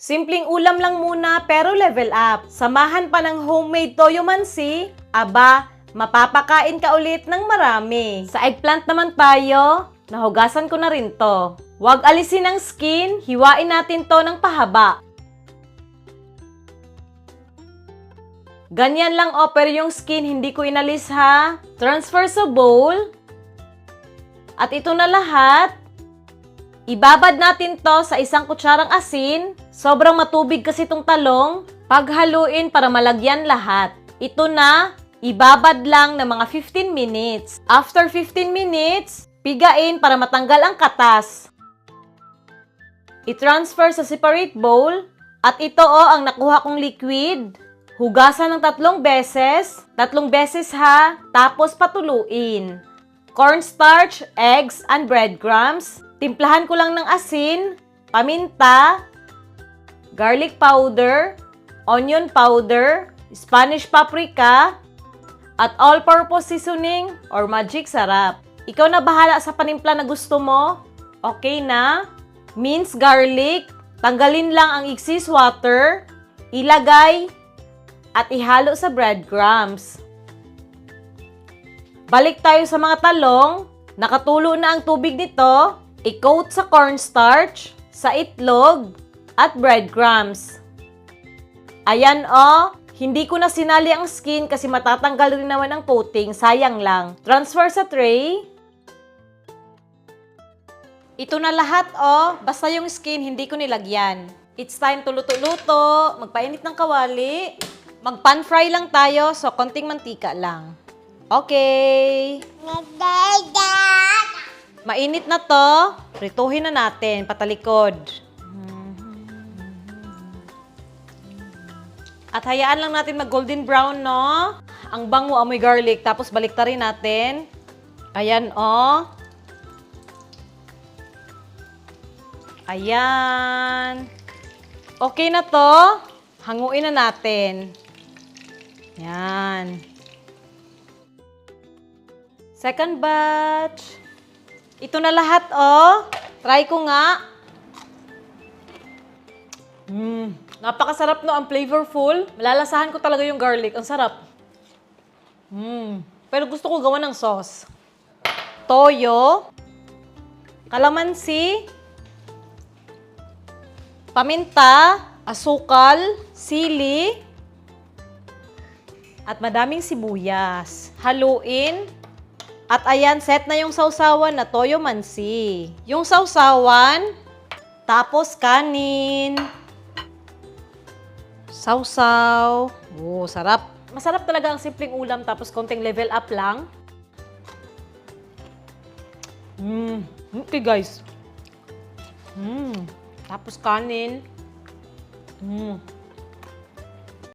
Simpleng ulam lang muna pero level up. Samahan pa ng homemade toyo mansi, aba, mapapakain ka ulit ng marami. Sa eggplant naman tayo, nahugasan ko na rin to. Huwag alisin ang skin, hiwain natin to ng pahaba. Ganyan lang pero yung skin hindi ko inalis ha. Transfer sa bowl. At ito na lahat. Ibabad natin to sa isang kutsarang asin. Sobrang matubig kasi itong talong. Paghaluin para malagyan lahat. Ito na, ibabad lang ng mga 15 minutes. After 15 minutes, pigain para matanggal ang katas. I-transfer sa separate bowl. At ito ang nakuha kong liquid. Hugasan ng 3 beses. 3 beses ha. Tapos patuluin. Cornstarch, eggs, and breadcrumbs. Timplahan ko lang ng asin, paminta, garlic powder, onion powder, Spanish paprika, at all-purpose seasoning or magic sarap. Ikaw na bahala sa panimpla na gusto mo. Okay na? Minced garlic, tanggalin lang ang excess water, ilagay, at ihalo sa breadcrumbs. Balik tayo sa mga talong. Nakatulo na ang tubig nito. I-coat sa cornstarch, sa itlog, at breadcrumbs. Ayan hindi ko na sinali ang skin kasi matatanggal rin naman ang coating, sayang lang. Transfer sa tray. Ito na lahat basta yung skin hindi ko nilagyan. It's time to luto-luto, magpainit ng kawali. Mag-pan fry lang tayo, so konting mantika lang. Okay. Mainit na to. Prituhin na natin, patalikod. At hayaan lang natin mag golden brown, no? Ang bango, amoy garlic. Tapos baliktarin natin. Ayan, Ayan. Okay na to. Hanguin na natin. Yan. Second batch. Ito na lahat, Try ko nga. Napakasarap no, ang flavorful. Malalasahan ko talaga yung garlic. Ang sarap. Pero gusto ko gawa ng sauce. Toyo. Kalamansi. Paminta. Asukal. Sili. At madaming sibuyas. Haluin. At ayan, set na yung sausawan na toyo mansi. Yung sausawan, tapos kanin, sausaw. Oh, sarap. Masarap talaga ang simpleng ulam tapos konting level up lang. Okay guys. Tapos kanin.